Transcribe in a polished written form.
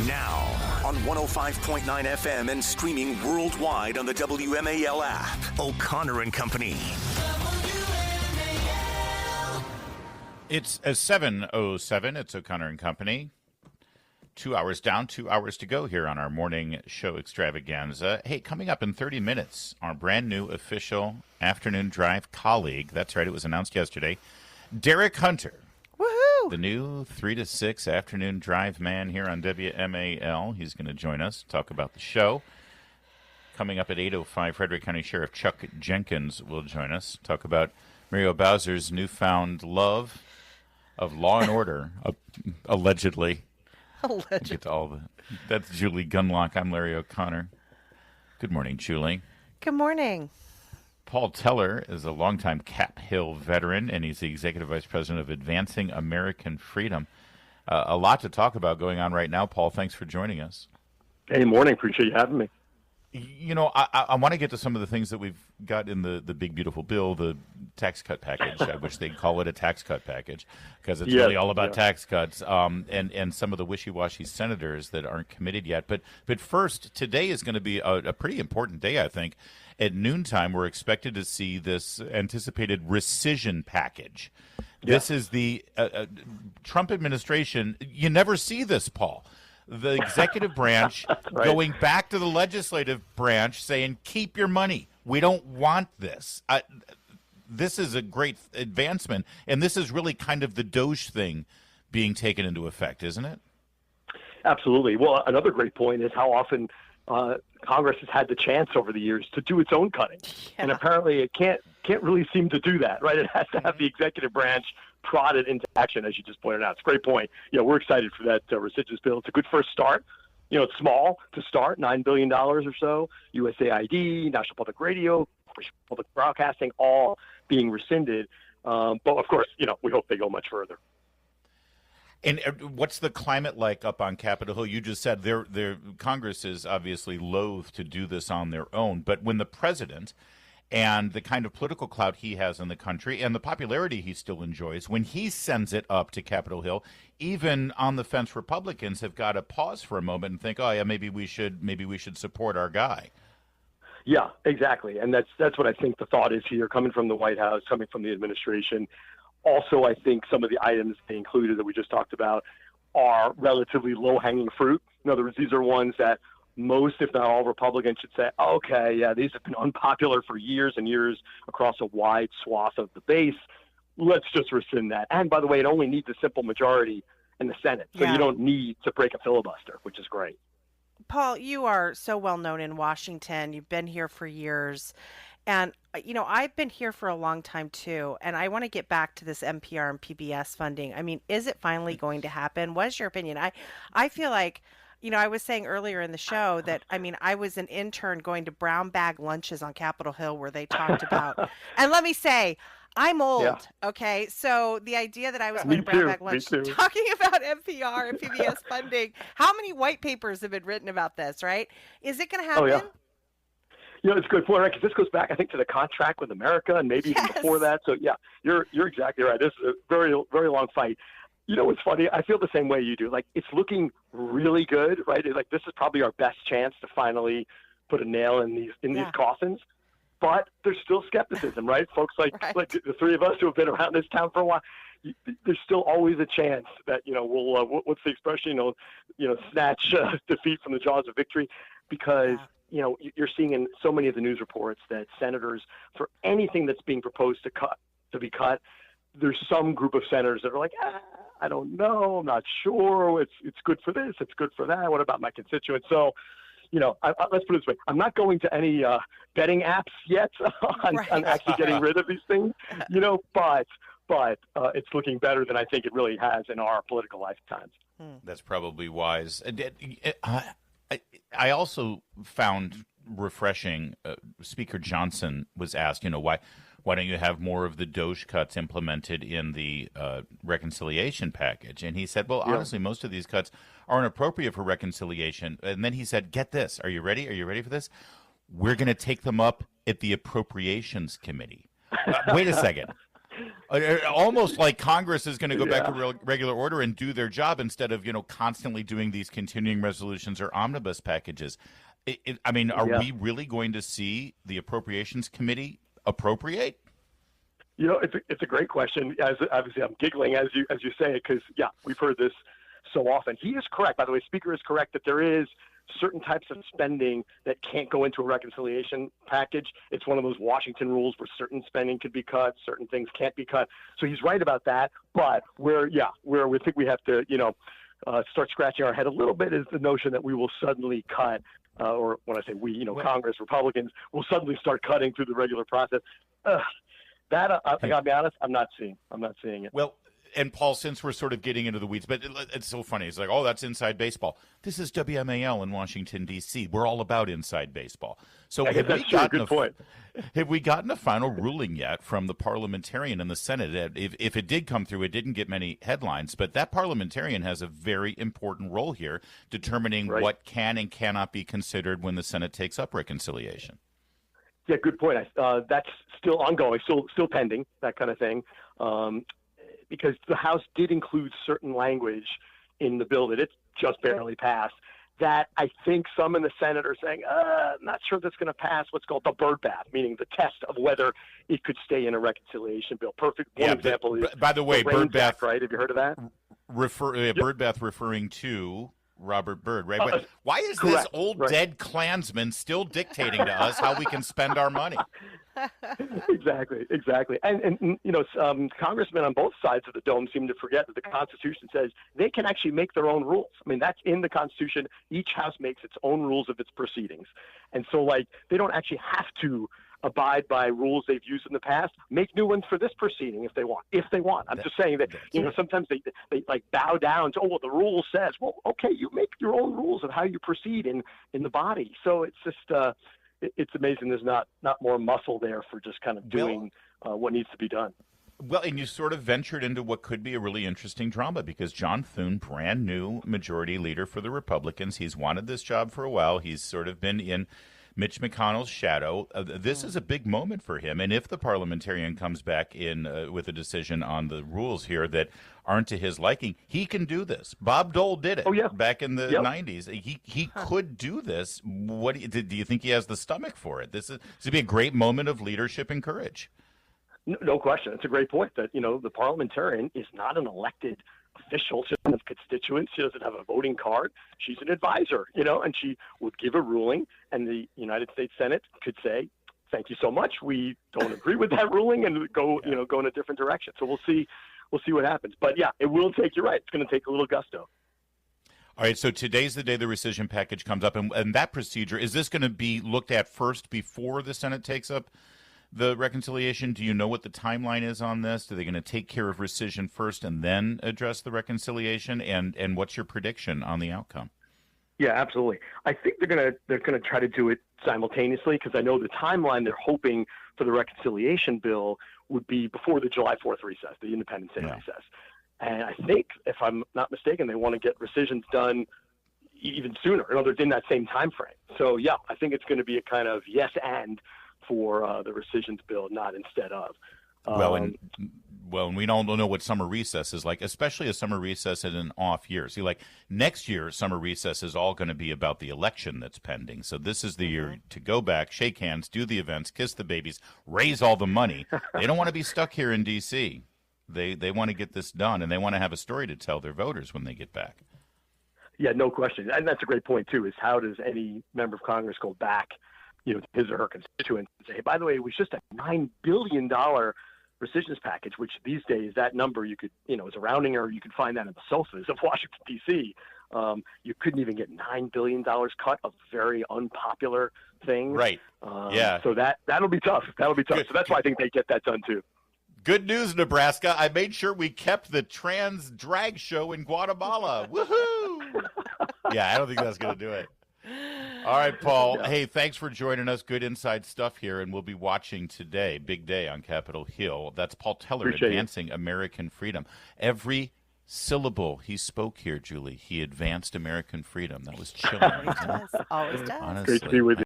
Now, on 105.9 FM and streaming worldwide on the WMAL app, O'Connor and Company. It's 7:07. It's O'Connor and Company. 2 hours down, 2 hours to go here on our morning show extravaganza. Hey, coming up in 30 minutes, our brand new official afternoon drive colleague. That's right, it was announced yesterday. Derek Hunter. Woohoo! The new 3 to 6 afternoon drive man here on WMAL. He's going to join us, talk about the show. Coming up at 8:05, Frederick County Sheriff Chuck Jenkins will join us, talk about Muriel Bowser's newfound love of law and order, allegedly. Allegedly. Get to all the, that's Julie Gunlock. I'm Larry O'Connor. Good morning, Julie. Good morning. Paul Teller is a longtime Cap Hill veteran, and he's the Executive Vice President of Advancing American Freedom. A lot to talk about going on right now. Paul, thanks for joining us. Hey, morning. Appreciate you having me. You know, I want to get to some of the things that we've got in the big, beautiful bill, the tax cut package. I wish they'd call it a tax cut package because it's really all about tax cuts, and some of the wishy-washy senators that aren't committed yet. But first, today is going to be a pretty important day, I think. At noontime, we're expected to see this anticipated rescission package. Yeah. This is the Trump administration. You never see this, Paul. The executive branch right. Going back to the legislative branch saying, keep your money. We don't want this. This is a great advancement, and this is really kind of the Doge thing being taken into effect, isn't it? Absolutely. Well, another great point is how often Congress has had the chance over the years to do its own cutting, and apparently it can't really seem to do that, right? It has to have the executive branch prodded into action, as you just pointed out. It's a great point. We're excited for that rescissions bill. It's a good first start. It's small to start, $9 billion or so. USAID, National Public Radio, Public Broadcasting, all being rescinded. But, of course, we hope they go much further. And what's the climate like up on Capitol Hill? You just said their Congress is obviously loath to do this on their own. But when the president and the kind of political clout he has in the country and the popularity he still enjoys, when he sends it up to Capitol Hill, even on the fence Republicans have got to pause for a moment and think, oh yeah, maybe we should support our guy. Yeah, exactly. And that's what I think the thought is here, coming from the White House, coming from the administration. Also, I think some of the items they included that we just talked about are relatively low-hanging fruit. In other words, these are ones that most, if not all, Republicans should say, okay, yeah, these have been unpopular for years and years across a wide swath of the base. Let's just rescind that. And by the way, it only needs a simple majority in the Senate. So you don't need to break a filibuster, which is great. Paul, you are so well known in Washington. You've been here for years. And, I've been here for a long time, too. And I want to get back to this NPR and PBS funding. I mean, is it finally going to happen? What is your opinion? I feel like, I was saying earlier in the show that, I was an intern going to brown bag lunches on Capitol Hill where they talked about, and let me say, I'm old, okay? So the idea that I was going to brown bag lunch talking about NPR and PBS funding, how many white papers have been written about this, right? Is it going to happen? Oh, yeah. It's a good point, right? Because this goes back, I think, to the contract with America and maybe even before that. So, yeah, you're exactly right. This is a very, very long fight. What's funny? I feel the same way you do. Like, it's looking really good, right? Like, this is probably our best chance to finally put a nail in these coffins. But there's still skepticism, right? Folks like the three of us who have been around this town for a while, there's still always a chance that, we'll, what's the expression, snatch defeat from the jaws of victory, because you're seeing in so many of the news reports that senators, for anything that's being proposed to be cut, there's some group of senators that are like, I don't know, I'm not sure. It's good for this, it's good for that. What about my constituents? So, let's put it this way: I'm not going to any betting apps yet on actually getting rid of these things, but it's looking better than I think it really has in our political lifetimes. That's probably wise. I also found refreshing. Speaker Johnson was asked, why don't you have more of the Doge cuts implemented in the reconciliation package? And he said, well, honestly, most of these cuts aren't appropriate for reconciliation. And then he said, get this. Are you ready? Are you ready for this? We're going to take them up at the Appropriations Committee. Wait a second. Almost like Congress is going to go back to regular order and do their job instead of, constantly doing these continuing resolutions or omnibus packages. Are we really going to see the Appropriations Committee appropriate? It's a great question. Obviously, I'm giggling as you say it because, we've heard this so often. He is correct. By the way, Speaker is correct that there is certain types of spending that can't go into a reconciliation package. It's one of those Washington rules where certain spending could be cut, certain things can't be cut. So he's right about that. But where we think we have to, start scratching our head a little bit is the notion that we will suddenly cut, or when I say we, Congress, Republicans will suddenly start cutting through the regular process. That I gotta be honest, I'm not seeing it. Well, and Paul, since we're sort of getting into the weeds, but it's so funny. It's like, that's inside baseball. This is WMAL in Washington, D.C. We're all about inside baseball. So have we gotten a final ruling yet from the parliamentarian in the Senate? If it did come through, it didn't get many headlines, but that parliamentarian has a very important role here, determining what can and cannot be considered when the Senate takes up reconciliation. Yeah, good point. That's still ongoing, still pending, that kind of thing. Because the House did include certain language in the bill that it just barely passed that I think some in the Senate are saying, not sure that's going to pass what's called the bird bath, meaning the test of whether it could stay in a reconciliation bill. One example is, by the way, bird bath, Act, right? Have you heard of that? Bird bath referring to Robert Byrd, right? Why is this old dead Klansman still dictating to us how we can spend our money? Exactly. And congressmen on both sides of the dome seem to forget that the Constitution says they can actually make their own rules. I mean, that's in the Constitution. Each house makes its own rules of its proceedings. And so, they don't actually have to abide by rules they've used in the past, make new ones for this proceeding if they want. I'm just saying that, sometimes they bow down to, the rule says, well, okay, you make your own rules of how you proceed in the body. So it's just, it's amazing there's not more muscle there for just kind of doing what needs to be done. Well, and you sort of ventured into what could be a really interesting drama because John Thune, brand new majority leader for the Republicans, he's wanted this job for a while. He's sort of been in Mitch McConnell's shadow. This is a big moment for him. And if the parliamentarian comes back in with a decision on the rules here that aren't to his liking, he can do this. Bob Dole did it back in the 90s. He could do this. Do you think he has the stomach for it? This would be a great moment of leadership and courage. No question. It's a great point that, the parliamentarian is not an elected official. She doesn't have constituents. She doesn't have a voting card. She's an advisor, and she would give a ruling, and the United States Senate could say, thank you so much. We don't agree with that ruling and go in a different direction. So we'll see what happens. But it will take, you're right, it's going to take a little gusto. All right, so today's the day the rescission package comes up, and that procedure, is this going to be looked at first before the Senate takes up the reconciliation? Do you know what the timeline is on this? Are they going to take care of rescission first and then address the reconciliation? And what's your prediction on the outcome? Yeah, absolutely. I think they're gonna try to do it simultaneously because I know the timeline they're hoping for the reconciliation bill would be before the July 4th recess, the Independence Day recess. And I think, if I'm not mistaken, they want to get rescissions done even sooner. In other words, in that same time frame. So I think it's going to be a kind of yes and for the rescissions bill, not instead of. And we don't know what summer recess is like, especially a summer recess in an off year. See, next year, summer recess is all going to be about the election that's pending. So this is the year to go back, shake hands, do the events, kiss the babies, raise all the money. They don't want to be stuck here in D.C. They want to get this done, and they want to have a story to tell their voters when they get back. Yeah, no question. And that's a great point, too, is how does any member of Congress go back his or her constituents and say, hey, by the way, it was just a $9 billion rescissions package, which these days that number you could, is a rounding error. You could find that in the sofas of Washington, D.C. You couldn't even get $9 billion cut of very unpopular things. Right. So that'll be tough. Good. So that's why I think they get that done, too. Good news, Nebraska. I made sure we kept the trans drag show in Guatemala. Woohoo! Yeah, I don't think that's going to do it. All right, Paul. Hey, thanks for joining us. Good inside stuff here, and we'll be watching today. Big day on Capitol Hill. That's Paul Teller, advancing American freedom. Every syllable he spoke here, Julie, he advanced American freedom. That was chilling. Always does. Honestly. Great to be with you.